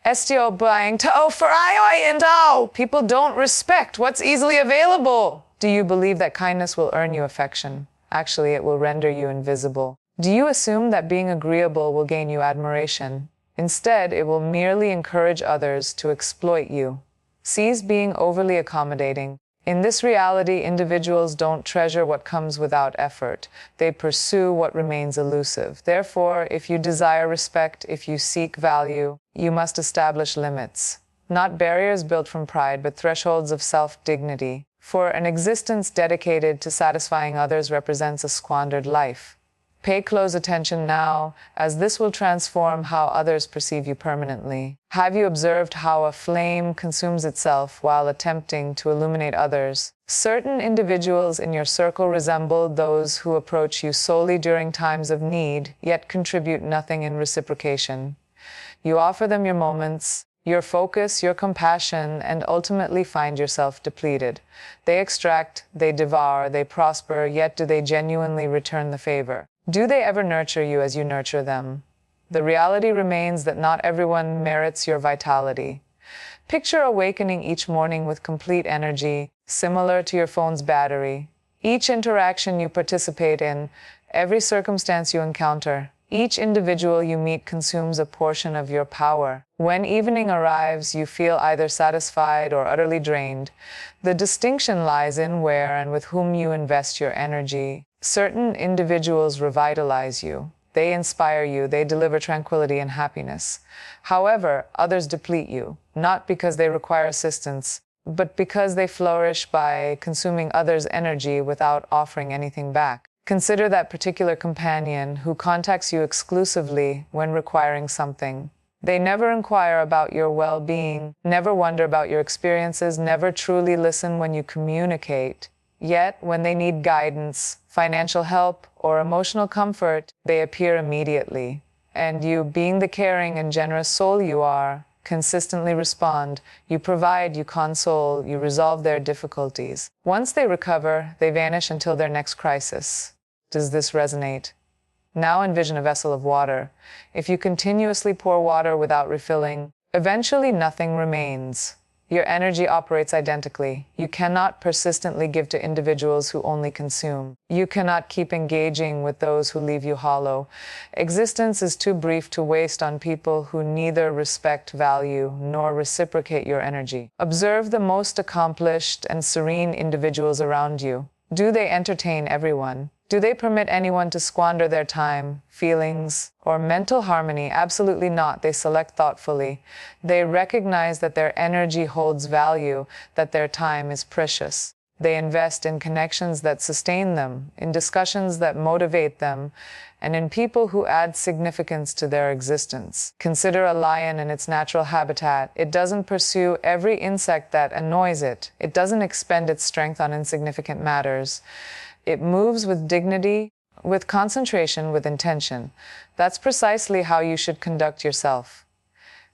Estio buying to for and people don't respect what's easily available. Do you believe that kindness will earn you affection? Actually, it will render you invisible. Do you assume that being agreeable will gain you admiration? Instead, it will merely encourage others to exploit you. Cease being overly accommodating. In this reality, individuals don't treasure what comes without effort. They pursue what remains elusive. Therefore, if you desire respect, if you seek value, you must establish limits. Not barriers built from pride, but thresholds of self-dignity. For an existence dedicated to satisfying others represents a squandered life. Pay close attention now, as this will transform how others perceive you permanently. Have you observed how a flame consumes itself while attempting to illuminate others? Certain individuals in your circle resemble those who approach you solely during times of need, yet contribute nothing in reciprocation. You offer them your moments, your focus, your compassion, and ultimately find yourself depleted. They extract, they devour, they prosper, yet do they genuinely return the favor? Do they ever nurture you as you nurture them? The reality remains that not everyone merits your vitality. Picture awakening each morning with complete energy, similar to your phone's battery. Each interaction you participate in, every circumstance you encounter, each individual you meet consumes a portion of your power. When evening arrives, you feel either satisfied or utterly drained. The distinction lies in where and with whom you invest your energy. Certain individuals revitalize you. They inspire you. They deliver tranquility and happiness. However, others deplete you, not because they require assistance, but because they flourish by consuming others' energy without offering anything back. Consider that particular companion who contacts you exclusively when requiring something. They never inquire about your well-being, never wonder about your experiences, never truly listen when you communicate. Yet, when they need guidance, financial help, or emotional comfort, they appear immediately. And you, being the caring and generous soul you are, consistently respond. You provide, you console, you resolve their difficulties. Once they recover, they vanish until their next crisis. Does this resonate? Now envision a vessel of water. If you continuously pour water without refilling, eventually nothing remains. Your energy operates identically. You cannot persistently give to individuals who only consume. You cannot keep engaging with those who leave you hollow. Existence is too brief to waste on people who neither respect, value, nor reciprocate your energy. Observe the most accomplished and serene individuals around you. Do they entertain everyone? Do they permit anyone to squander their time, feelings, or mental harmony? Absolutely not. They select thoughtfully. They recognize that their energy holds value, that their time is precious. They invest in connections that sustain them, in discussions that motivate them, and in people who add significance to their existence. Consider a lion in its natural habitat. It doesn't pursue every insect that annoys it. It doesn't expend its strength on insignificant matters. It moves with dignity, with concentration, with intention. That's precisely how you should conduct yourself.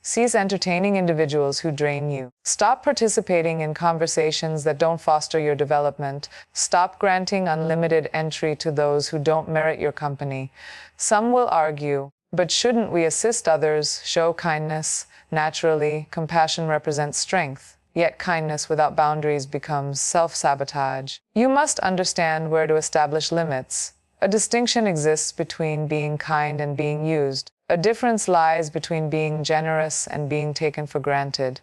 Cease entertaining individuals who drain you. Stop participating in conversations that don't foster your development. Stop granting unlimited entry to those who don't merit your company. Some will argue, but shouldn't we assist others, show kindness? Naturally, compassion represents strength. Yet kindness without boundaries becomes self-sabotage. You must understand where to establish limits. A distinction exists between being kind and being used. A difference lies between being generous and being taken for granted.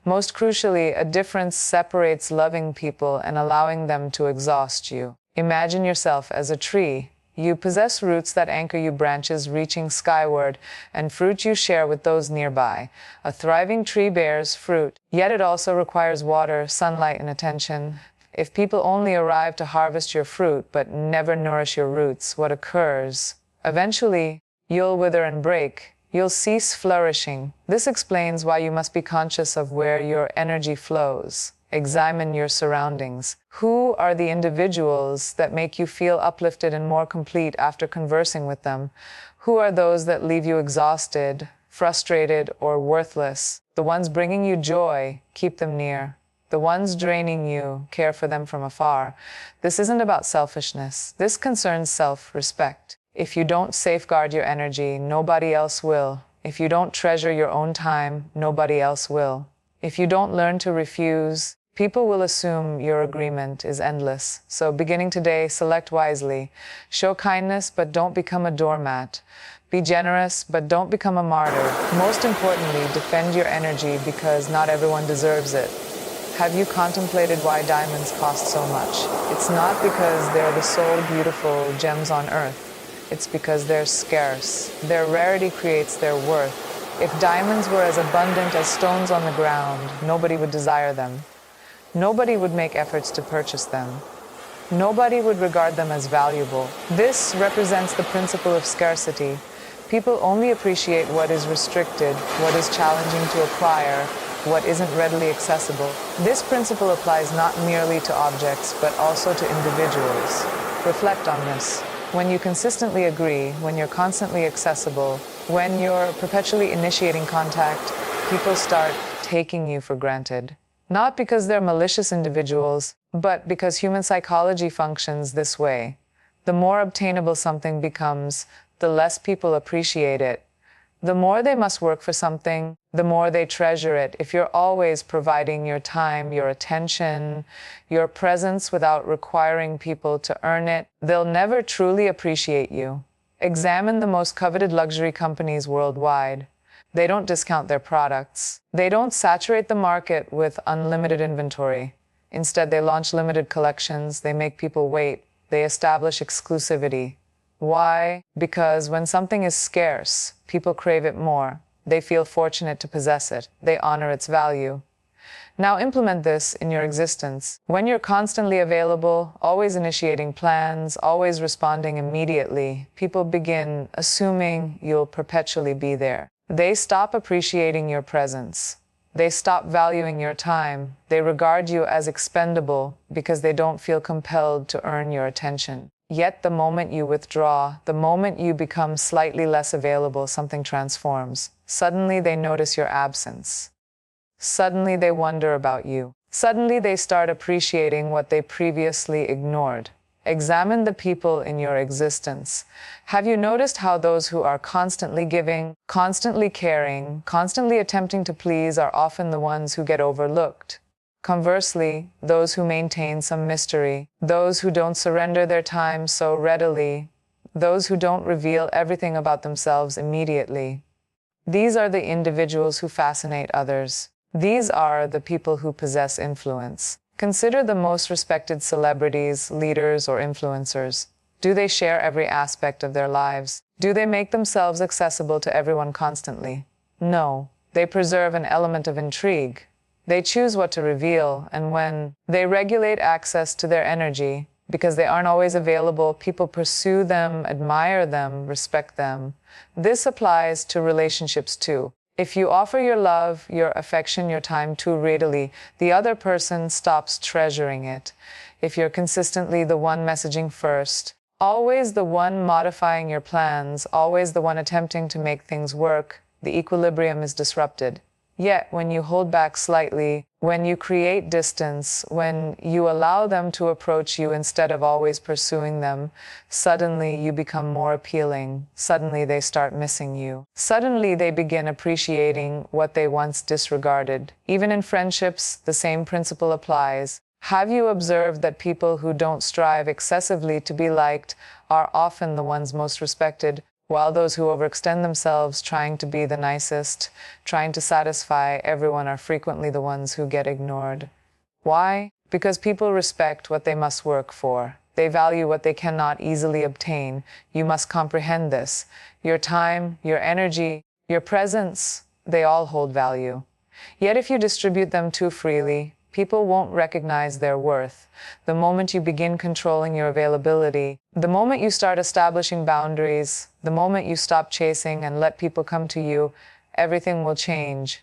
Most crucially, a difference separates loving people and allowing them to exhaust you. Imagine yourself as a tree. You possess roots that anchor you, branches reaching skyward, and fruit you share with those nearby. A thriving tree bears fruit, yet it also requires water, sunlight, and attention. If people only arrive to harvest your fruit but never nourish your roots, what occurs? Eventually, you'll wither and break. You'll cease flourishing. This explains why you must be conscious of where your energy flows. Examine your surroundings. Who are the individuals that make you feel uplifted and more complete after conversing with them? Who are those that leave you exhausted, frustrated, or worthless? The ones bringing you joy, keep them near. The ones draining you, care for them from afar. This isn't about selfishness. This concerns self-respect. If you don't safeguard your energy, nobody else will. If you don't treasure your own time, nobody else will. If you don't learn to refuse, people will assume your agreement is endless. So beginning today, select wisely. Show kindness, but don't become a doormat. Be generous, but don't become a martyr. Most importantly, defend your energy because not everyone deserves it. Have you contemplated why diamonds cost so much? It's not because they're the sole beautiful gems on earth. It's because they're scarce. Their rarity creates their worth. If diamonds were as abundant as stones on the ground, nobody would desire them. Nobody would make efforts to purchase them. Nobody would regard them as valuable. This represents the principle of scarcity. People only appreciate what is restricted, what is challenging to acquire, what isn't readily accessible. This principle applies not merely to objects, but also to individuals. Reflect on this. When you consistently agree, when you're constantly accessible, when you're perpetually initiating contact, people start taking you for granted. Not because they're malicious individuals, but because human psychology functions this way. The more obtainable something becomes, the less people appreciate it. The more they must work for something, the more they treasure it. If you're always providing your time, your attention, your presence without requiring people to earn it, they'll never truly appreciate you. Examine the most coveted luxury companies worldwide. They don't discount their products. They don't saturate the market with unlimited inventory. Instead, they launch limited collections. They make people wait. They establish exclusivity. Why? Because when something is scarce, people crave it more. They feel fortunate to possess it. They honor its value. Now implement this in your existence. When you're constantly available, always initiating plans, always responding immediately, people begin assuming you'll perpetually be there. They stop appreciating your presence. They stop valuing your time. They regard you as expendable because they don't feel compelled to earn your attention. Yet the moment you withdraw, the moment you become slightly less available, something transforms. Suddenly they notice your absence. Suddenly they wonder about you. Suddenly they start appreciating what they previously ignored. Examine the people in your existence. Have you noticed how those who are constantly giving, constantly caring, constantly attempting to please are often the ones who get overlooked? Conversely, those who maintain some mystery, those who don't surrender their time so readily, those who don't reveal everything about themselves immediately, these are the individuals who fascinate others. These are the people who possess influence. Consider the most respected celebrities, leaders, or influencers. Do they share every aspect of their lives? Do they make themselves accessible to everyone constantly? No. They preserve an element of intrigue. They choose what to reveal, and when they regulate access to their energy, because they aren't always available, people pursue them, admire them, respect them. This applies to relationships too. If you offer your love, your affection, your time too readily, the other person stops treasuring it. If you're consistently the one messaging first, always the one modifying your plans, always the one attempting to make things work, the equilibrium is disrupted. Yet, when you hold back slightly, when you create distance, when you allow them to approach you instead of always pursuing them, suddenly you become more appealing. Suddenly they start missing you. Suddenly they begin appreciating what they once disregarded. Even in friendships, the same principle applies. Have you observed that people who don't strive excessively to be liked are often the ones most respected? While those who overextend themselves trying to be the nicest, trying to satisfy everyone are frequently the ones who get ignored. Why? Because people respect what they must work for. They value what they cannot easily obtain. You must comprehend this. Your time, your energy, your presence, they all hold value. Yet if you distribute them too freely, people won't recognize their worth. The moment you begin controlling your availability, the moment you start establishing boundaries, the moment you stop chasing and let people come to you, everything will change.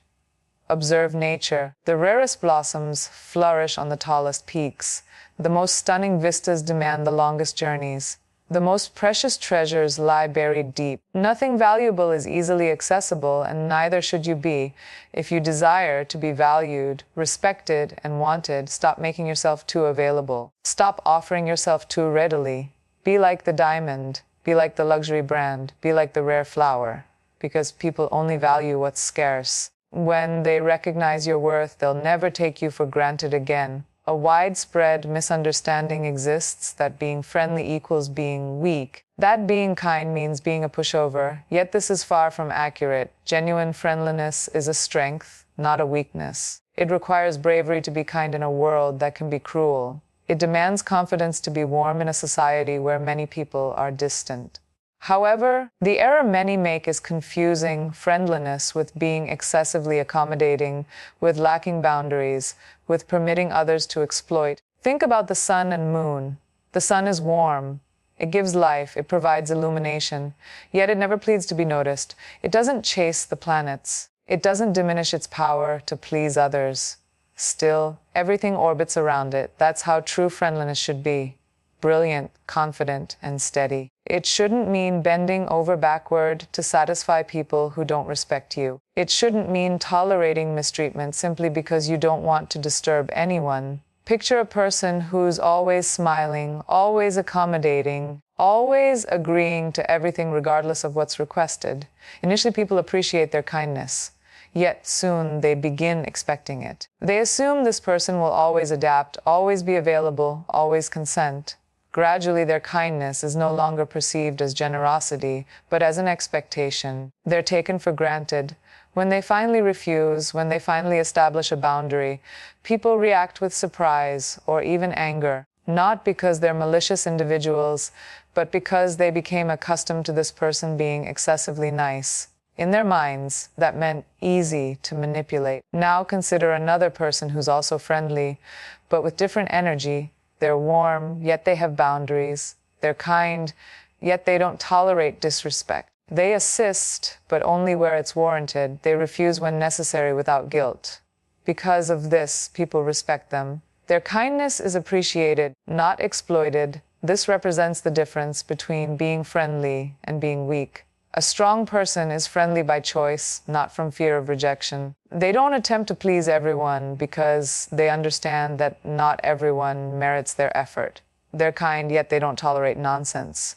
Observe nature. The rarest blossoms flourish on the tallest peaks. The most stunning vistas demand the longest journeys. The most precious treasures lie buried deep. Nothing valuable is easily accessible, and neither should you be. If you desire to be valued, respected, and wanted, stop making yourself too available. Stop offering yourself too readily. Be like the diamond. Be like the luxury brand. Be like the rare flower. because people only value what's scarce. When they recognize your worth, they'll never take you for granted again. A widespread misunderstanding exists that being friendly equals being weak. That being kind means being a pushover, yet this is far from accurate. Genuine friendliness is a strength, not a weakness. It requires bravery to be kind in a world that can be cruel. It demands confidence to be warm in a society where many people are distant. However, the error many make is confusing friendliness with being excessively accommodating, with lacking boundaries, with permitting others to exploit. Think about the sun and moon. The sun is warm. It gives life. It provides illumination. Yet it never pleads to be noticed. It doesn't chase the planets. It doesn't diminish its power to please others. Still, everything orbits around it. That's how true friendliness should be. Brilliant, confident, and steady. It shouldn't mean bending over backward to satisfy people who don't respect you. It shouldn't mean tolerating mistreatment simply because you don't want to disturb anyone. Picture a person who's always smiling, always accommodating, always agreeing to everything regardless of what's requested. Initially, people appreciate their kindness. Yet soon they begin expecting it. They assume this person will always adapt, always be available, always consent. Gradually, their kindness is no longer perceived as generosity, but as an expectation. They're taken for granted. When they finally refuse, when they finally establish a boundary, people react with surprise or even anger, not because they're malicious individuals, but because they became accustomed to this person being excessively nice. In their minds, that meant easy to manipulate. Now consider another person who's also friendly, but with different energy. They're warm, yet they have boundaries. They're kind, yet they don't tolerate disrespect. They assist, but only where it's warranted. They refuse when necessary without guilt. Because of this, people respect them. Their kindness is appreciated, not exploited. This represents the difference between being friendly and being weak. A strong person is friendly by choice, not from fear of rejection. They don't attempt to please everyone because they understand that not everyone merits their effort. They're kind, yet they don't tolerate nonsense.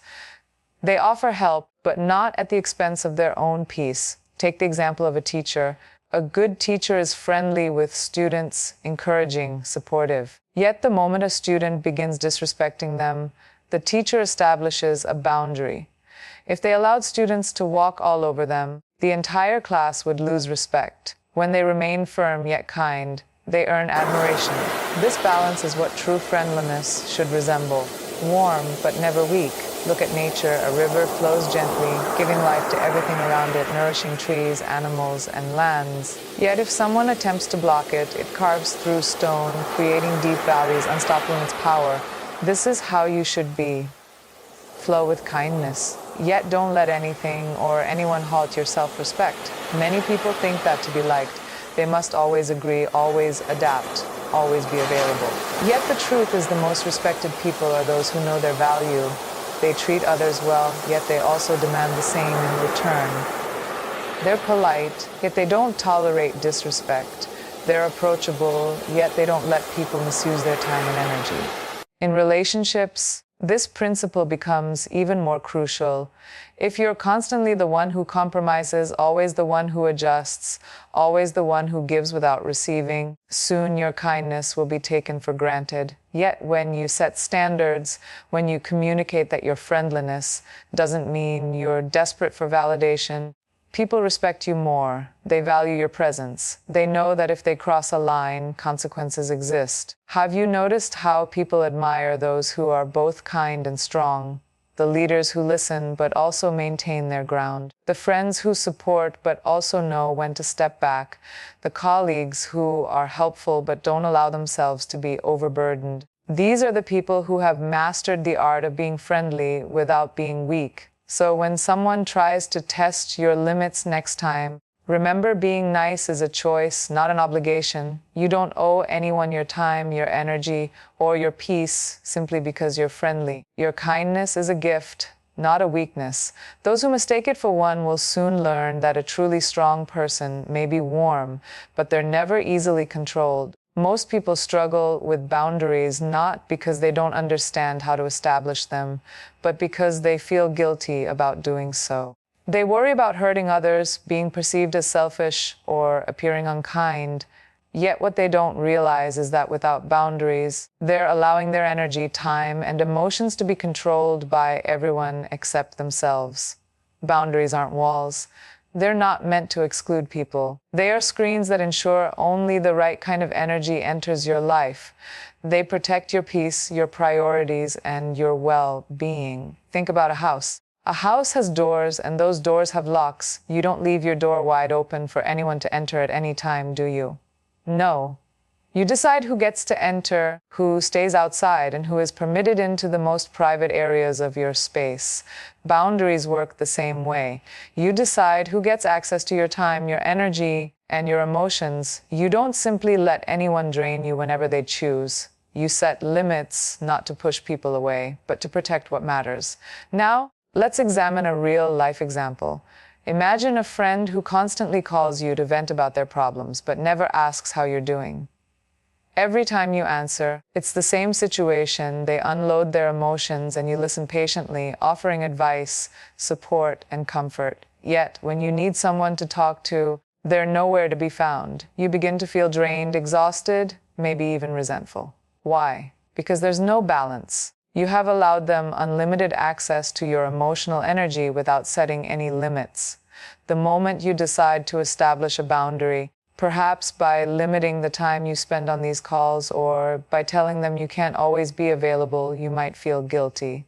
They offer help, but not at the expense of their own peace. Take the example of a teacher. A good teacher is friendly with students, encouraging, supportive. Yet the moment a student begins disrespecting them, the teacher establishes a boundary. If they allowed students to walk all over them, the entire class would lose respect. When they remain firm yet kind, they earn admiration. This balance is what true friendliness should resemble. Warm, but never weak. Look at nature. A river flows gently, giving life to everything around it, nourishing trees, animals, and lands. Yet if someone attempts to block it, it carves through stone, creating deep valleys, unstoppable in its power. This is how you should be. Flow with kindness. Yet don't let anything or anyone halt your self-respect. Many people think that to be liked, they must always agree, always adapt, always be available. Yet the truth is the most respected people are those who know their value. They treat others well, yet they also demand the same in return. They're polite, yet they don't tolerate disrespect. They're approachable, yet they don't let people misuse their time and energy. In relationships, this principle becomes even more crucial. If you're constantly the one who compromises, always the one who adjusts, always the one who gives without receiving, soon your kindness will be taken for granted. Yet when you set standards, when you communicate that your friendliness doesn't mean you're desperate for validation, people respect you more. They value your presence. They know that if they cross a line, consequences exist. Have you noticed how people admire those who are both kind and strong? The leaders who listen but also maintain their ground. The friends who support but also know when to step back. The colleagues who are helpful but don't allow themselves to be overburdened. These are the people who have mastered the art of being friendly without being weak. So when someone tries to test your limits next time, remember being nice is a choice, not an obligation. You don't owe anyone your time, your energy, or your peace simply because you're friendly. Your kindness is a gift, not a weakness. Those who mistake it for one will soon learn that a truly strong person may be warm, but they're never easily controlled. Most people struggle with boundaries not because they don't understand how to establish them, but because they feel guilty about doing so. They worry about hurting others, being perceived as selfish, or appearing unkind. Yet what they don't realize is that without boundaries, they're allowing their energy, time, and emotions to be controlled by everyone except themselves. Boundaries aren't walls. They're not meant to exclude people. They are screens that ensure only the right kind of energy enters your life. They protect your peace, your priorities, and your well-being. Think about a house. A house has doors, and those doors have locks. You don't leave your door wide open for anyone to enter at any time, do you? No. You decide who gets to enter, who stays outside, and who is permitted into the most private areas of your space. Boundaries work the same way. You decide who gets access to your time, your energy, and your emotions. You don't simply let anyone drain you whenever they choose. You set limits, not to push people away, but to protect what matters. Now, let's examine a real-life example. Imagine a friend who constantly calls you to vent about their problems, but never asks how you're doing. Every time you answer, it's the same situation. They unload their emotions and you listen patiently, offering advice, support, and comfort. Yet, when you need someone to talk to, they're nowhere to be found. You begin to feel drained, exhausted, maybe even resentful. Why? Because there's no balance. You have allowed them unlimited access to your emotional energy without setting any limits. The moment you decide to establish a boundary, perhaps by limiting the time you spend on these calls or by telling them you can't always be available, you might feel guilty.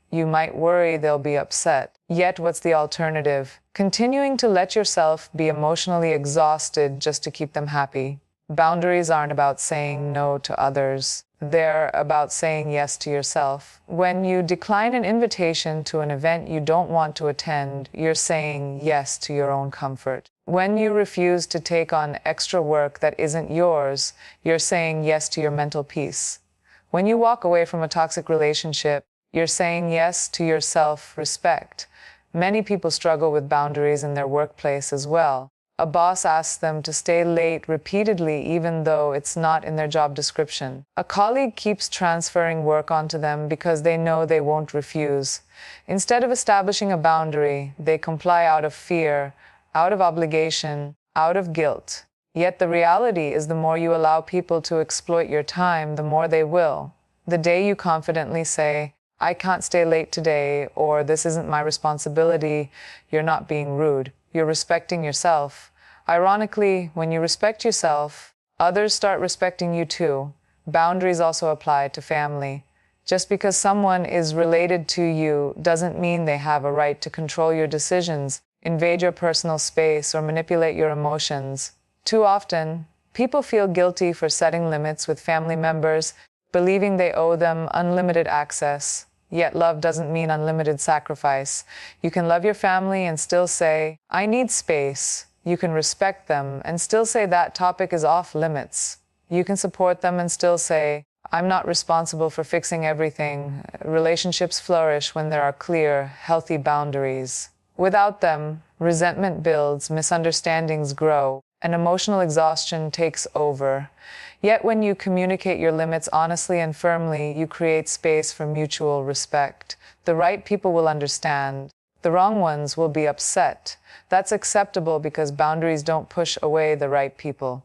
You might worry they'll be upset. Yet, what's the alternative? Continuing to let yourself be emotionally exhausted just to keep them happy. Boundaries aren't about saying no to others. They're about saying yes to yourself. When you decline an invitation to an event you don't want to attend, you're saying yes to your own comfort. When you refuse to take on extra work that isn't yours, you're saying yes to your mental peace. When you walk away from a toxic relationship, you're saying yes to your self-respect. Many people struggle with boundaries in their workplace as well. A boss asks them to stay late repeatedly even though it's not in their job description. A colleague keeps transferring work onto them because they know they won't refuse. Instead of establishing a boundary, they comply out of fear, out of obligation, out of guilt. Yet the reality is the more you allow people to exploit your time, the more they will. The day you confidently say, "I can't stay late today," or "this isn't my responsibility," you're not being rude. You're respecting yourself. Ironically, when you respect yourself, others start respecting you too. Boundaries also apply to family. Just because someone is related to you doesn't mean they have a right to control your decisions, invade your personal space, or manipulate your emotions. Too often, people feel guilty for setting limits with family members, believing they owe them unlimited access. Yet love doesn't mean unlimited sacrifice. You can love your family and still say, "I need space." You can respect them and still say that topic is off limits. You can support them and still say, "I'm not responsible for fixing everything." Relationships flourish when there are clear, healthy boundaries. Without them, resentment builds, misunderstandings grow, and emotional exhaustion takes over. Yet when you communicate your limits honestly and firmly, you create space for mutual respect. The right people will understand. The wrong ones will be upset. That's acceptable because boundaries don't push away the right people.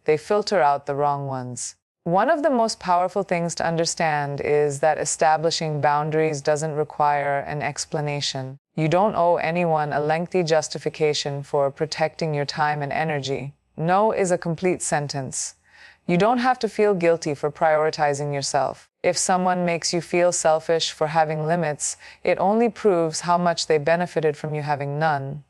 They filter out the wrong ones. One of the most powerful things to understand is that establishing boundaries doesn't require an explanation. You don't owe anyone a lengthy justification for protecting your time and energy. No is a complete sentence. You don't have to feel guilty for prioritizing yourself. If someone makes you feel selfish for having limits, it only proves how much they benefited from you having none.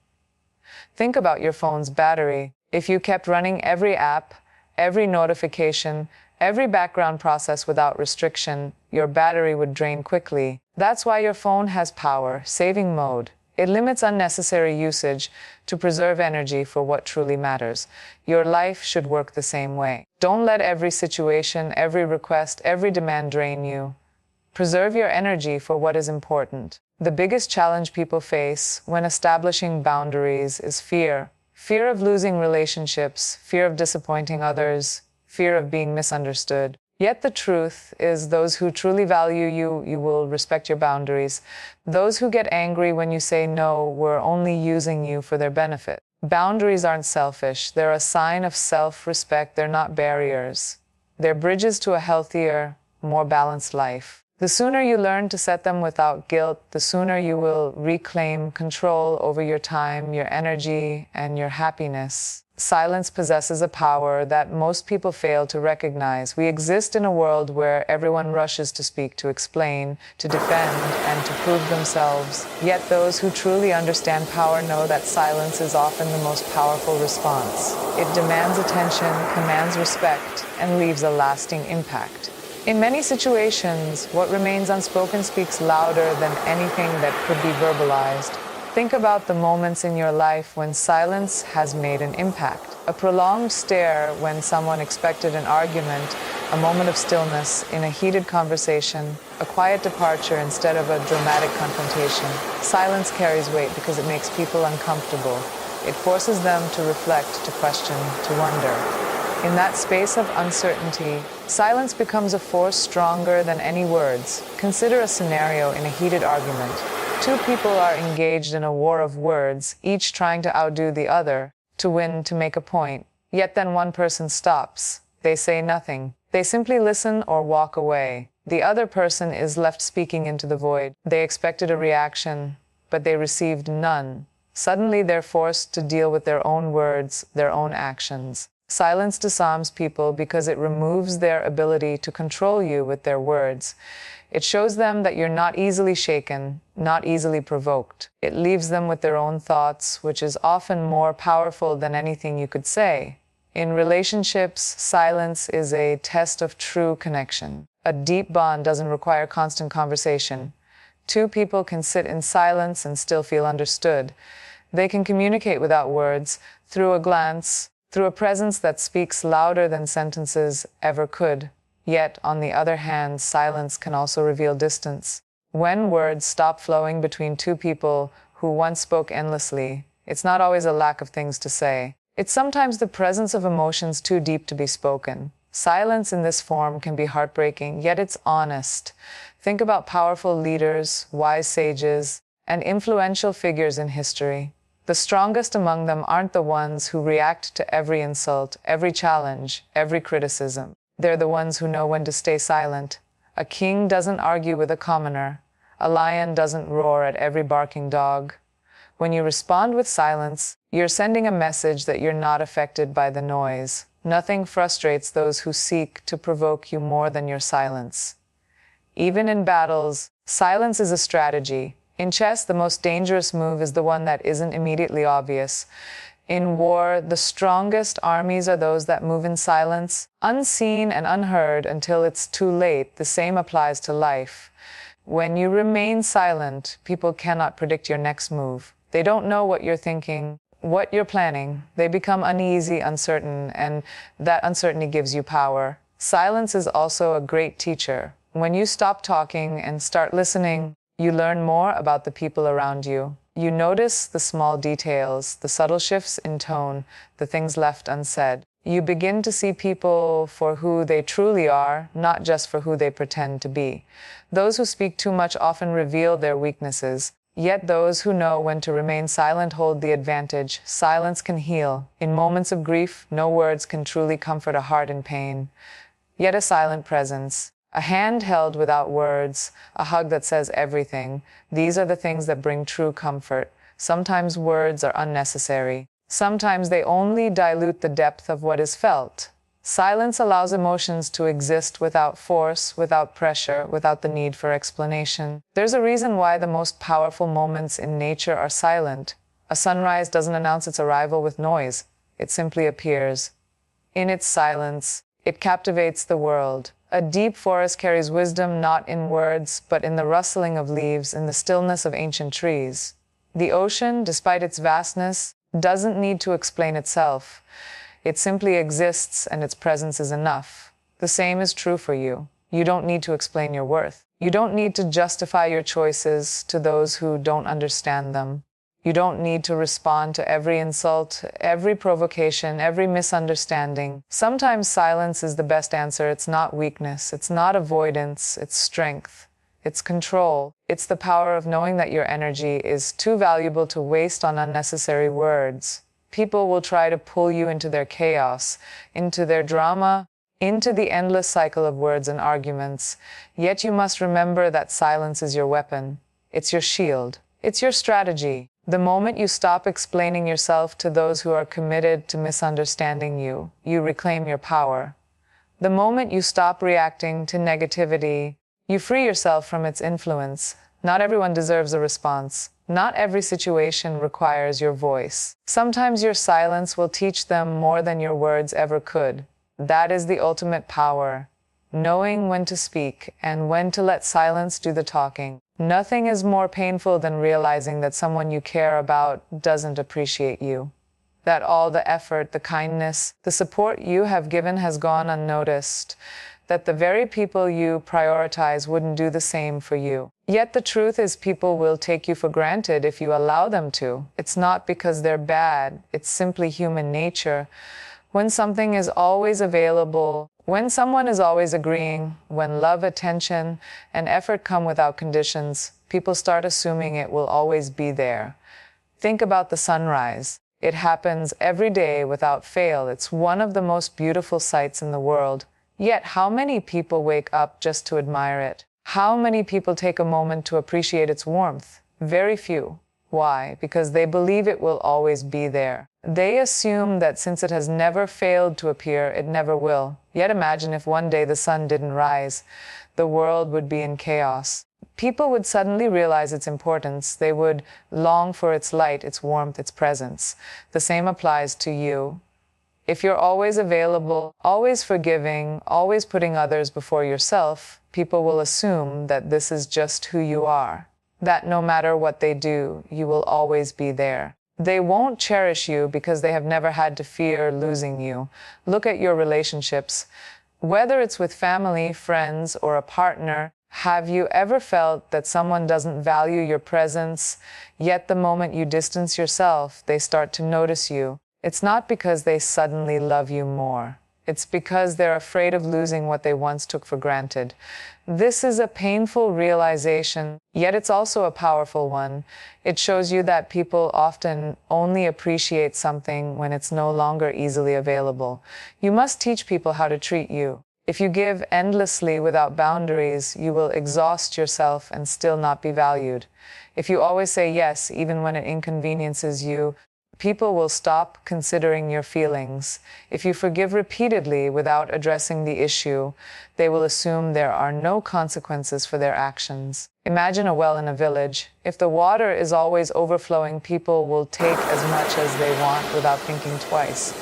Think about your phone's battery. If you kept running every app, every notification, every background process without restriction, your battery would drain quickly. That's why your phone has power, saving mode. It limits unnecessary usage to preserve energy for what truly matters. Your life should work the same way. Don't let every situation, every request, every demand drain you. Preserve your energy for what is important. The biggest challenge people face when establishing boundaries is fear. Fear of losing relationships, fear of disappointing others, fear of being misunderstood. Yet the truth is those who truly value you, you will respect your boundaries. Those who get angry when you say no were only using you for their benefit. Boundaries aren't selfish. They're a sign of self-respect. They're not barriers. They're bridges to a healthier, more balanced life. The sooner you learn to set them without guilt, the sooner you will reclaim control over your time, your energy, and your happiness. Silence possesses a power that most people fail to recognize. We exist in a world where everyone rushes to speak, to explain, to defend, and to prove themselves. Yet those who truly understand power know that silence is often the most powerful response. It demands attention, commands respect, and leaves a lasting impact. In many situations, what remains unspoken speaks louder than anything that could be verbalized. Think about the moments in your life when silence has made an impact. A prolonged stare when someone expected an argument, a moment of stillness in a heated conversation, a quiet departure instead of a dramatic confrontation. Silence carries weight because it makes people uncomfortable. It forces them to reflect, to question, to wonder. In that space of uncertainty, silence becomes a force stronger than any words. Consider a scenario in a heated argument. Two people are engaged in a war of words, each trying to outdo the other, to win, to make a point. Yet then one person stops. They say nothing. They simply listen or walk away. The other person is left speaking into the void. They expected a reaction, but they received none. Suddenly they're forced to deal with their own words, their own actions. Silence disarms people because it removes their ability to control you with their words. It shows them that you're not easily shaken, not easily provoked. It leaves them with their own thoughts, which is often more powerful than anything you could say. In relationships, silence is a test of true connection. A deep bond doesn't require constant conversation. Two people can sit in silence and still feel understood. They can communicate without words, through a glance, through a presence that speaks louder than sentences ever could. Yet, on the other hand, silence can also reveal distance. When words stop flowing between two people who once spoke endlessly, it's not always a lack of things to say. It's sometimes the presence of emotions too deep to be spoken. Silence in this form can be heartbreaking, yet it's honest. Think about powerful leaders, wise sages, and influential figures in history. The strongest among them aren't the ones who react to every insult, every challenge, every criticism. They're the ones who know when to stay silent. A king doesn't argue with a commoner. A lion doesn't roar at every barking dog. When you respond with silence, you're sending a message that you're not affected by the noise. Nothing frustrates those who seek to provoke you more than your silence. Even in battles, silence is a strategy. In chess, the most dangerous move is the one that isn't immediately obvious. In war, the strongest armies are those that move in silence, unseen and unheard until it's too late. The same applies to life. When you remain silent, people cannot predict your next move. They don't know what you're thinking, what you're planning. They become uneasy, uncertain, and that uncertainty gives you power. Silence is also a great teacher. When you stop talking and start listening, you learn more about the people around you. You notice the small details, the subtle shifts in tone, the things left unsaid. You begin to see people for who they truly are, not just for who they pretend to be. Those who speak too much often reveal their weaknesses, yet those who know when to remain silent hold the advantage. Silence can heal. In moments of grief, no words can truly comfort a heart in pain. Yet a silent presence, a hand held without words, a hug that says everything. These are the things that bring true comfort. Sometimes words are unnecessary. Sometimes they only dilute the depth of what is felt. Silence allows emotions to exist without force, without pressure, without the need for explanation. There's a reason why the most powerful moments in nature are silent. A sunrise doesn't announce its arrival with noise. It simply appears. In its silence, it captivates the world. A deep forest carries wisdom not in words, but in the rustling of leaves, in the stillness of ancient trees. The ocean, despite its vastness, doesn't need to explain itself. It simply exists, and its presence is enough. The same is true for you. You don't need to explain your worth. You don't need to justify your choices to those who don't understand them. You don't need to respond to every insult, every provocation, every misunderstanding. Sometimes silence is the best answer. It's not weakness. It's not avoidance. It's strength. It's control. It's the power of knowing that your energy is too valuable to waste on unnecessary words. People will try to pull you into their chaos, into their drama, into the endless cycle of words and arguments. Yet you must remember that silence is your weapon. It's your shield. It's your strategy. The moment you stop explaining yourself to those who are committed to misunderstanding you, you reclaim your power. The moment you stop reacting to negativity, you free yourself from its influence. Not everyone deserves a response. Not every situation requires your voice. Sometimes your silence will teach them more than your words ever could. That is the ultimate power, knowing when to speak and when to let silence do the talking. Nothing is more painful than realizing that someone you care about doesn't appreciate you. That all the effort, the kindness, the support you have given has gone unnoticed. That the very people you prioritize wouldn't do the same for you. Yet the truth is people will take you for granted if you allow them to. It's not because they're bad, it's simply human nature. When something is always available, when someone is always agreeing, when love, attention, and effort come without conditions, people start assuming it will always be there. Think about the sunrise. It happens every day without fail. It's one of the most beautiful sights in the world. Yet, how many people wake up just to admire it? How many people take a moment to appreciate its warmth? Very few. Why? Because they believe it will always be there. They assume that since it has never failed to appear, it never will. Yet imagine if one day the sun didn't rise. The world would be in chaos. People would suddenly realize its importance. They would long for its light, its warmth, its presence. The same applies to you. If you're always available, always forgiving, always putting others before yourself, people will assume that this is just who you are. That no matter what they do, you will always be there. They won't cherish you because they have never had to fear losing you. Look at your relationships. Whether it's with family, friends, or a partner, have you ever felt that someone doesn't value your presence, yet the moment you distance yourself, they start to notice you? It's not because they suddenly love you more. It's because they're afraid of losing what they once took for granted. This is a painful realization, yet it's also a powerful one. It shows you that people often only appreciate something when it's no longer easily available. You must teach people how to treat you. If you give endlessly without boundaries, you will exhaust yourself and still not be valued. If you always say yes, even when it inconveniences you, people will stop considering your feelings. If you forgive repeatedly without addressing the issue, they will assume there are no consequences for their actions. Imagine a well in a village. If the water is always overflowing, people will take as much as they want without thinking twice.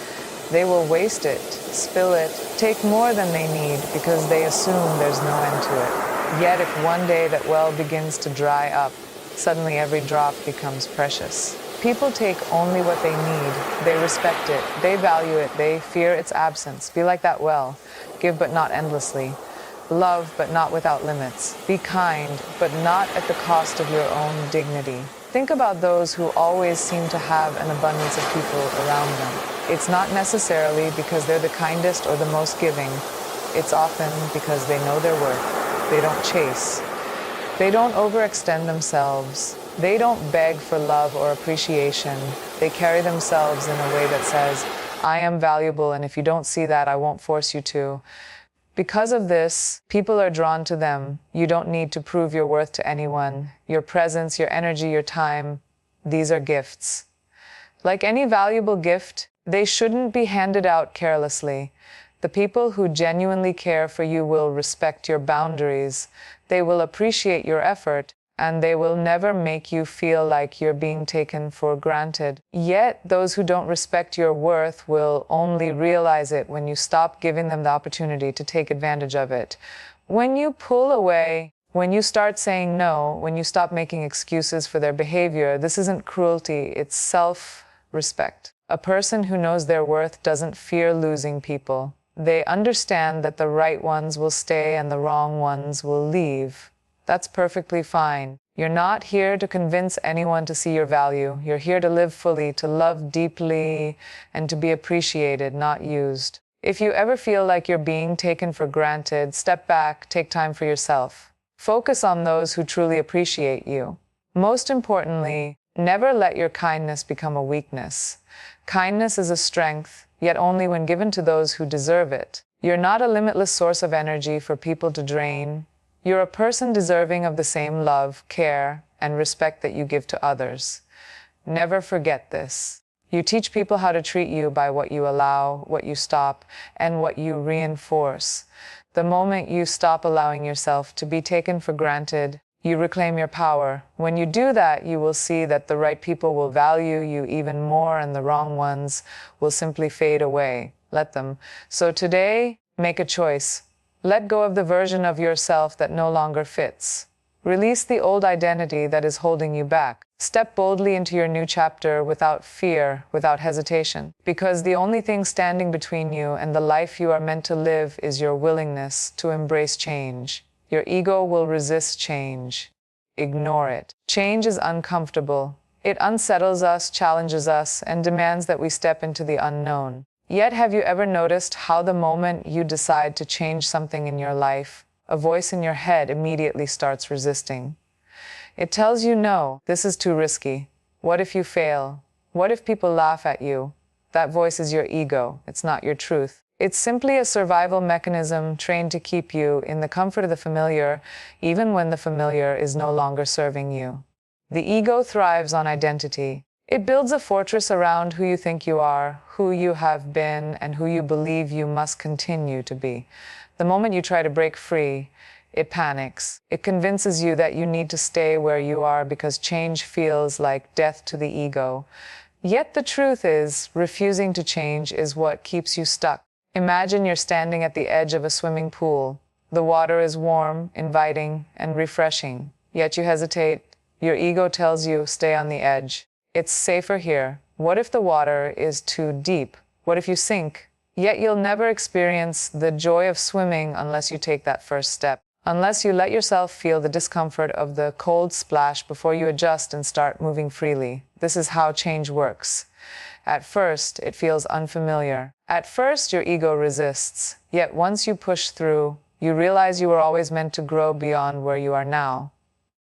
They will waste it, spill it, take more than they need because they assume there's no end to it. Yet if one day that well begins to dry up, suddenly every drop becomes precious. People take only what they need. They respect it. They value it. They fear its absence. Be like that well. Give but not endlessly. Love but not without limits. Be kind but not at the cost of your own dignity. Think about those who always seem to have an abundance of people around them. It's not necessarily because they're the kindest or the most giving. It's often because they know their worth. They don't chase. They don't overextend themselves. They don't beg for love or appreciation. They carry themselves in a way that says, I am valuable, and if you don't see that, I won't force you to. Because of this, people are drawn to them. You don't need to prove your worth to anyone. Your presence, your energy, your time, these are gifts. Like any valuable gift, they shouldn't be handed out carelessly. The people who genuinely care for you will respect your boundaries. They will appreciate your effort, and they will never make you feel like you're being taken for granted. Yet, those who don't respect your worth will only realize it when you stop giving them the opportunity to take advantage of it. When you pull away, when you start saying no, when you stop making excuses for their behavior, this isn't cruelty, it's self-respect. A person who knows their worth doesn't fear losing people. They understand that the right ones will stay and the wrong ones will leave. That's perfectly fine. You're not here to convince anyone to see your value. You're here to live fully, to love deeply, and to be appreciated, not used. If you ever feel like you're being taken for granted, step back, take time for yourself. Focus on those who truly appreciate you. Most importantly, never let your kindness become a weakness. Kindness is a strength, yet only when given to those who deserve it. You're not a limitless source of energy for people to drain. You're a person deserving of the same love, care, and respect that you give to others. Never forget this. You teach people how to treat you by what you allow, what you stop, and what you reinforce. The moment you stop allowing yourself to be taken for granted, you reclaim your power. When you do that, you will see that the right people will value you even more and the wrong ones will simply fade away. Let them. So today, make a choice. Let go of the version of yourself that no longer fits. Release the old identity that is holding you back. Step boldly into your new chapter without fear, without hesitation. Because the only thing standing between you and the life you are meant to live is your willingness to embrace change. Your ego will resist change. Ignore it. Change is uncomfortable. It unsettles us, challenges us, and demands that we step into the unknown. Yet have you ever noticed how the moment you decide to change something in your life, a voice in your head immediately starts resisting? It tells you, no, this is too risky. What if you fail? What if people laugh at you? That voice is your ego. It's not your truth. It's simply a survival mechanism trained to keep you in the comfort of the familiar, even when the familiar is no longer serving you. The ego thrives on identity. It builds a fortress around who you think you are, who you have been, and who you believe you must continue to be. The moment you try to break free, it panics. It convinces you that you need to stay where you are because change feels like death to the ego. Yet the truth is, refusing to change is what keeps you stuck. Imagine you're standing at the edge of a swimming pool. The water is warm, inviting, and refreshing. Yet you hesitate. Your ego tells you, stay on the edge. It's safer here. What if the water is too deep? What if you sink? Yet you'll never experience the joy of swimming unless you take that first step. Unless you let yourself feel the discomfort of the cold splash before you adjust and start moving freely. This is how change works. At first, it feels unfamiliar. At first, your ego resists. Yet once you push through, you realize you were always meant to grow beyond where you are now.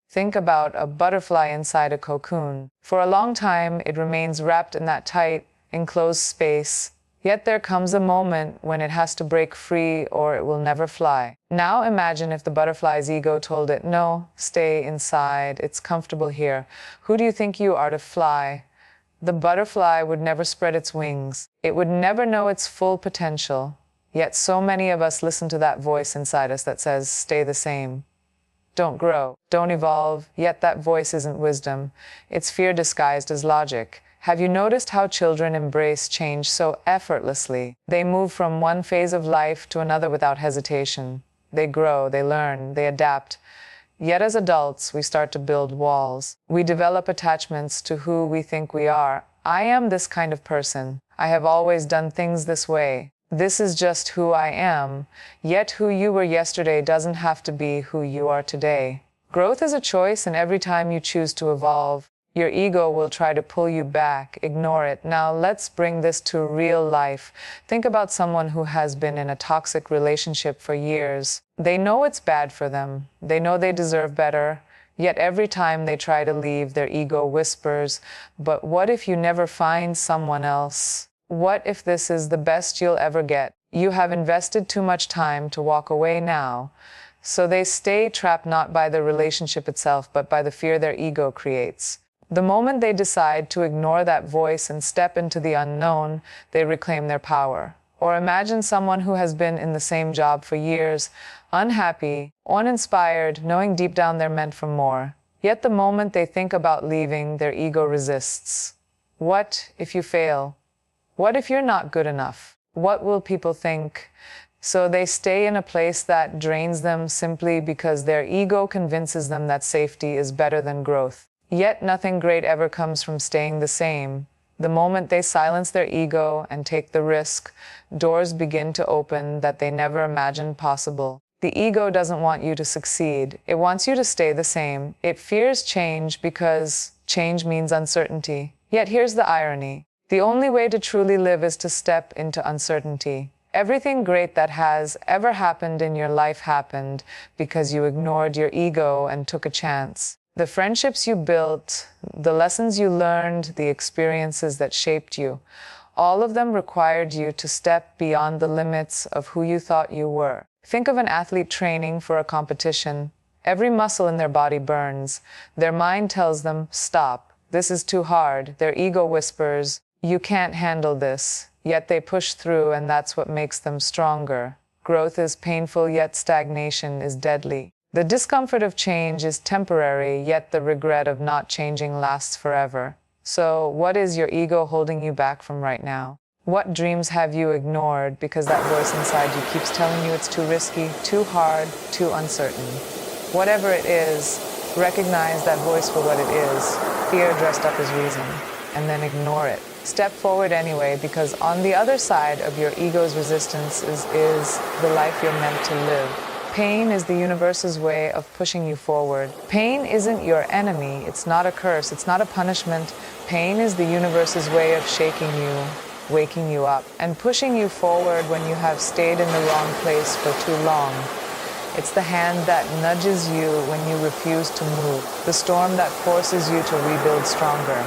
Think about a butterfly inside a cocoon. For a long time, it remains wrapped in that tight, enclosed space. Yet there comes a moment when it has to break free or it will never fly. Now imagine if the butterfly's ego told it, no, stay inside, it's comfortable here. Who do you think you are to fly? The butterfly would never spread its wings. It would never know its full potential. Yet so many of us listen to that voice inside us that says, stay the same. Don't grow, don't evolve, yet that voice isn't wisdom. It's fear disguised as logic. Have you noticed how children embrace change so effortlessly? They move from one phase of life to another without hesitation. They grow, they learn, they adapt. Yet as adults, we start to build walls. We develop attachments to who we think we are. I am this kind of person. I have always done things this way. This is just who I am. Yet who you were yesterday doesn't have to be who you are today. Growth is a choice, and every time you choose to evolve, your ego will try to pull you back. Ignore it. Now let's bring this to real life. Think about someone who has been in a toxic relationship for years. They know it's bad for them. They know they deserve better. Yet every time they try to leave, their ego whispers, but what if you never find someone else? What if this is the best you'll ever get? You have invested too much time to walk away now. So they stay trapped not by the relationship itself, but by the fear their ego creates. The moment they decide to ignore that voice and step into the unknown, they reclaim their power. Or imagine someone who has been in the same job for years, unhappy, uninspired, knowing deep down they're meant for more. Yet the moment they think about leaving, their ego resists. What if you fail? What if you're not good enough? What will people think? So they stay in a place that drains them simply because their ego convinces them that safety is better than growth. Yet nothing great ever comes from staying the same. The moment they silence their ego and take the risk, doors begin to open that they never imagined possible. The ego doesn't want you to succeed. It wants you to stay the same. It fears change because change means uncertainty. Yet here's the irony. The only way to truly live is to step into uncertainty. Everything great that has ever happened in your life happened because you ignored your ego and took a chance. The friendships you built, the lessons you learned, the experiences that shaped you, all of them required you to step beyond the limits of who you thought you were. Think of an athlete training for a competition. Every muscle in their body burns. Their mind tells them, stop, this is too hard. Their ego whispers, you can't handle this. Yet they push through, and that's what makes them stronger. Growth is painful, yet stagnation is deadly. The discomfort of change is temporary, yet the regret of not changing lasts forever. So, what is your ego holding you back from right now? What dreams have you ignored because that voice inside you keeps telling you it's too risky, too hard, too uncertain? Whatever it is, recognize that voice for what it is, fear dressed up as reason, and then ignore it. Step forward anyway, because on the other side of your ego's resistance is the life you're meant to live. Pain is the universe's way of pushing you forward. Pain isn't your enemy. It's not a curse. It's not a punishment. Pain is the universe's way of shaking you, waking you up, and pushing you forward when you have stayed in the wrong place for too long. It's the hand that nudges you when you refuse to move, the storm that forces you to rebuild stronger,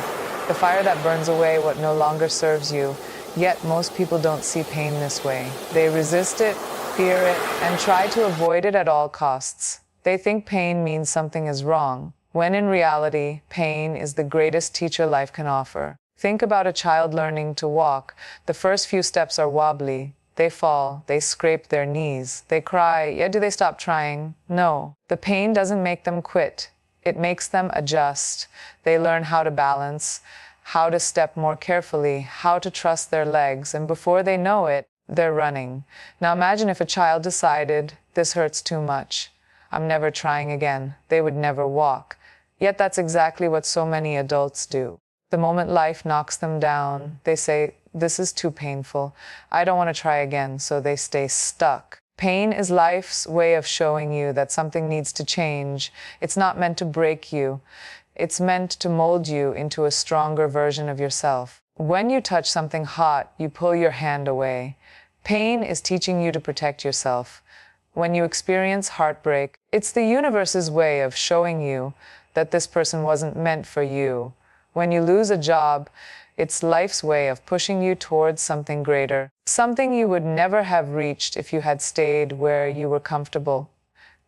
the fire that burns away what no longer serves you. Yet most people don't see pain this way. They resist it, fear it, and try to avoid it at all costs. They think pain means something is wrong, when in reality, pain is the greatest teacher life can offer. Think about a child learning to walk. The first few steps are wobbly. They fall, they scrape their knees, they cry, yet do they stop trying? No. The pain doesn't make them quit. It makes them adjust. They learn how to balance, how to step more carefully, how to trust their legs, and before they know it, they're running. Now imagine if a child decided, this hurts too much. I'm never trying again. They would never walk. Yet that's exactly what so many adults do. The moment life knocks them down, they say, this is too painful. I don't want to try again, so they stay stuck. Pain is life's way of showing you that something needs to change. It's not meant to break you. It's meant to mold you into a stronger version of yourself. When you touch something hot, you pull your hand away. Pain is teaching you to protect yourself. When you experience heartbreak, it's the universe's way of showing you that this person wasn't meant for you. When you lose a job, it's life's way of pushing you towards something greater, something you would never have reached if you had stayed where you were comfortable.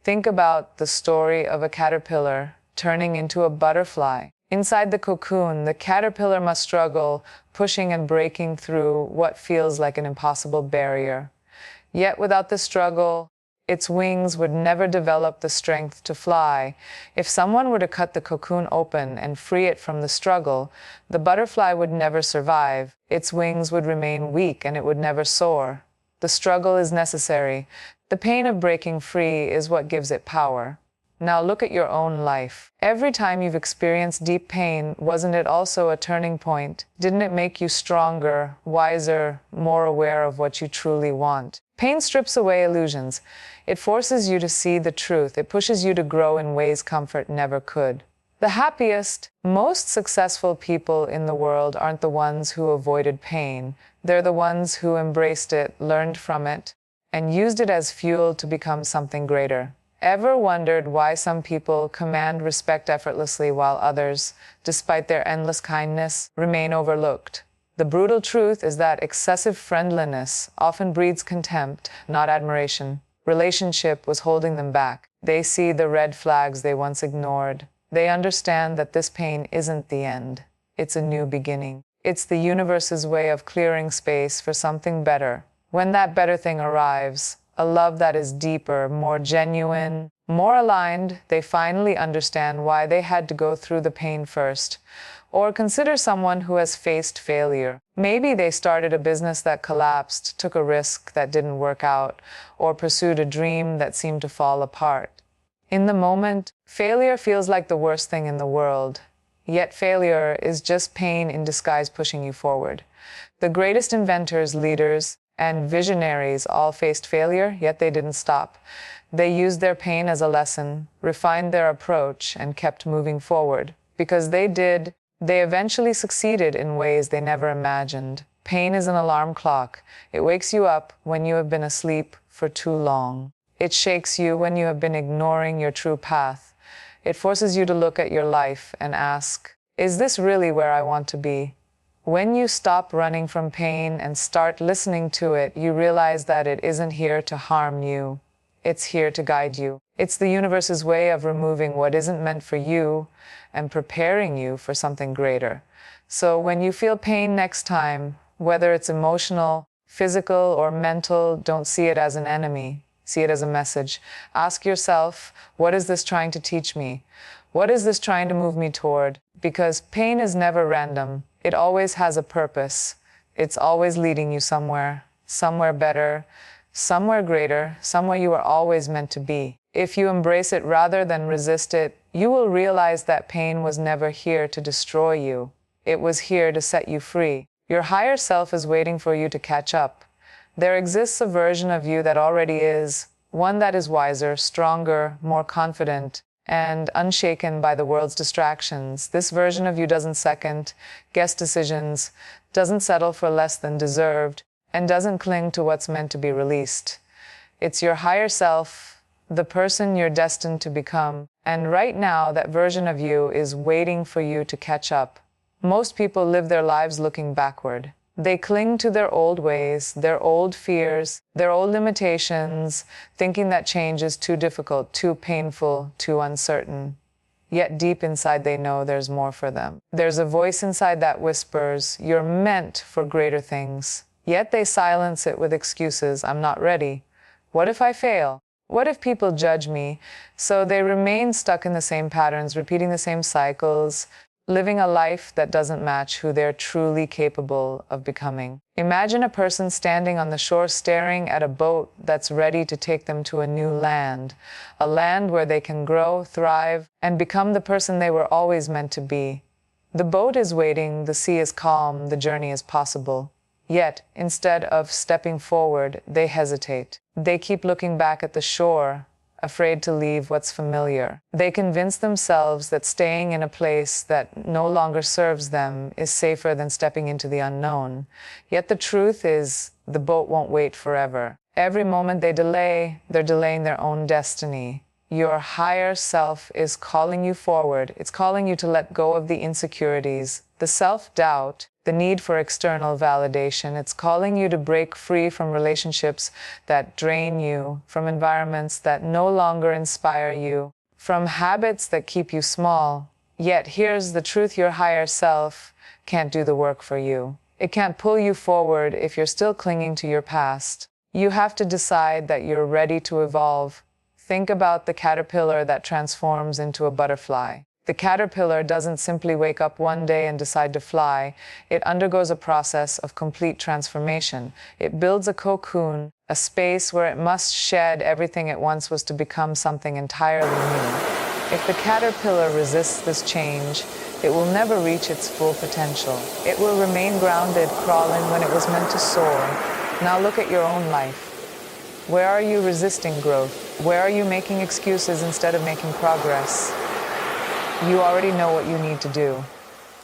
Think about the story of a caterpillar turning into a butterfly. Inside the cocoon, the caterpillar must struggle, pushing and breaking through what feels like an impossible barrier. Yet without the struggle, its wings would never develop the strength to fly. If someone were to cut the cocoon open and free it from the struggle, the butterfly would never survive. Its wings would remain weak and it would never soar. The struggle is necessary. The pain of breaking free is what gives it power. Now look at your own life. Every time you've experienced deep pain, wasn't it also a turning point? Didn't it make you stronger, wiser, more aware of what you truly want? Pain strips away illusions. It forces you to see the truth. It pushes you to grow in ways comfort never could. The happiest, most successful people in the world aren't the ones who avoided pain. They're the ones who embraced it, learned from it, and used it as fuel to become something greater. Ever wondered why some people command respect effortlessly while others, despite their endless kindness, remain overlooked? The brutal truth is that excessive friendliness often breeds contempt, not admiration. Relationship was holding them back. They see the red flags they once ignored. They understand that this pain isn't the end. It's a new beginning. It's the universe's way of clearing space for something better. When that better thing arrives, a love that is deeper, more genuine, more aligned, they finally understand why they had to go through the pain first. Or consider someone who has faced failure. Maybe they started a business that collapsed, took a risk that didn't work out, or pursued a dream that seemed to fall apart. In the moment, failure feels like the worst thing in the world. Yet failure is just pain in disguise pushing you forward. The greatest inventors, leaders, and visionaries all faced failure, yet they didn't stop. They used their pain as a lesson, refined their approach, and kept moving forward. Because they did, they eventually succeeded in ways they never imagined. Pain is an alarm clock. It wakes you up when you have been asleep for too long. It shakes you when you have been ignoring your true path. It forces you to look at your life and ask, is this really where I want to be? When you stop running from pain and start listening to it, you realize that it isn't here to harm you. It's here to guide you. It's the universe's way of removing what isn't meant for you and preparing you for something greater. So when you feel pain next time, whether it's emotional, physical, or mental, don't see it as an enemy. See it as a message. Ask yourself, what is this trying to teach me? What is this trying to move me toward? Because pain is never random. It always has a purpose. It's always leading you somewhere better, somewhere greater, somewhere you are always meant to be. If you embrace it rather than resist it, you will realize that pain was never here to destroy you. It was here to set you free. Your higher self is waiting for you to catch up. There exists a version of you that already is, one that is wiser, stronger, more confident, and unshaken by the world's distractions. This version of you doesn't second-guess decisions, doesn't settle for less than deserved, and doesn't cling to what's meant to be released. It's your higher self, the person you're destined to become, and right now that version of you is waiting for you to catch up. Most people live their lives looking backward. They cling to their old ways, their old fears, their old limitations, thinking that change is too difficult, too painful, too uncertain. Yet deep inside they know there's more for them. There's a voice inside that whispers, you're meant for greater things. Yet they silence it with excuses, I'm not ready. What if I fail? What if people judge me? So they remain stuck in the same patterns, repeating the same cycles, living a life that doesn't match who they're truly capable of becoming. Imagine a person standing on the shore staring at a boat that's ready to take them to a new land, a land where they can grow, thrive, and become the person they were always meant to be. The boat is waiting, the sea is calm, the journey is possible. Yet, instead of stepping forward, they hesitate. They keep looking back at the shore, afraid to leave what's familiar. They convince themselves that staying in a place that no longer serves them is safer than stepping into the unknown. Yet the truth is, the boat won't wait forever. Every moment they delay, they're delaying their own destiny. Your higher self is calling you forward. It's calling you to let go of the insecurities, the self-doubt, the need for external validation. It's calling you to break free from relationships that drain you, from environments that no longer inspire you, from habits that keep you small. Yet here's the truth, your higher self can't do the work for you. It can't pull you forward if you're still clinging to your past. You have to decide that you're ready to evolve. Think about the caterpillar that transforms into a butterfly. The caterpillar doesn't simply wake up one day and decide to fly. It undergoes a process of complete transformation. It builds a cocoon, a space where it must shed everything it once was to become something entirely new. If the caterpillar resists this change, it will never reach its full potential. It will remain grounded, crawling when it was meant to soar. Now look at your own life. Where are you resisting growth? Where are you making excuses instead of making progress? You already know what you need to do.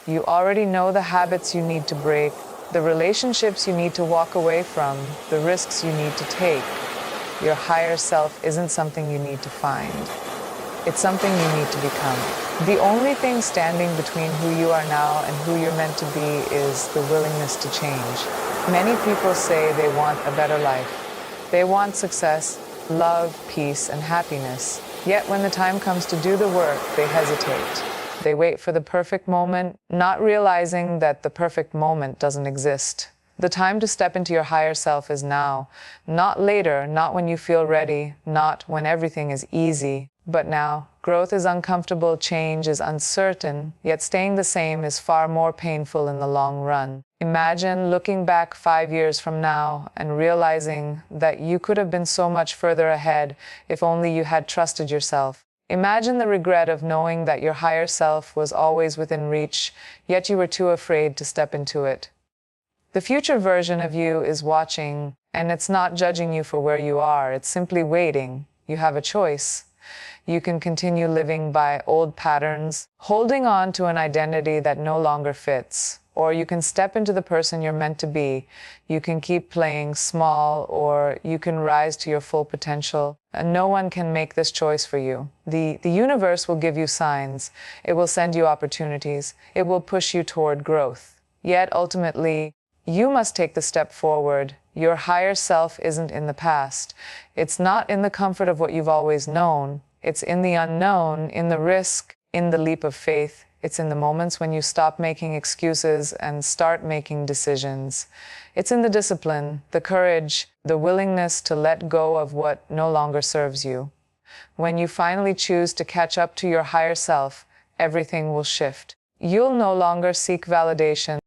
You already know the habits you need to break, the relationships you need to walk away from, the risks you need to take. Your higher self isn't something you need to find. It's something you need to become. The only thing standing between who you are now and who you're meant to be is the willingness to change. Many people say they want a better life. They want success, love, peace, and happiness. Yet when the time comes to do the work, they hesitate. They wait for the perfect moment, not realizing that the perfect moment doesn't exist. The time to step into your higher self is now, not later, not when you feel ready, not when everything is easy, but now. Growth is uncomfortable, change is uncertain, yet staying the same is far more painful in the long run. Imagine looking back 5 years from now and realizing that you could have been so much further ahead if only you had trusted yourself. Imagine the regret of knowing that your higher self was always within reach, yet you were too afraid to step into it. The future version of you is watching, and it's not judging you for where you are. It's simply waiting. You have a choice. You can continue living by old patterns, holding on to an identity that no longer fits, or you can step into the person you're meant to be. You can keep playing small, or you can rise to your full potential. And no one can make this choice for you. The universe will give you signs. It will send you opportunities. It will push you toward growth. Yet ultimately, you must take the step forward. Your higher self isn't in the past. It's not in the comfort of what you've always known. It's in the unknown, in the risk, in the leap of faith. It's in the moments when you stop making excuses and start making decisions. It's in the discipline, the courage, the willingness to let go of what no longer serves you. When you finally choose to catch up to your higher self, everything will shift. You'll no longer seek validation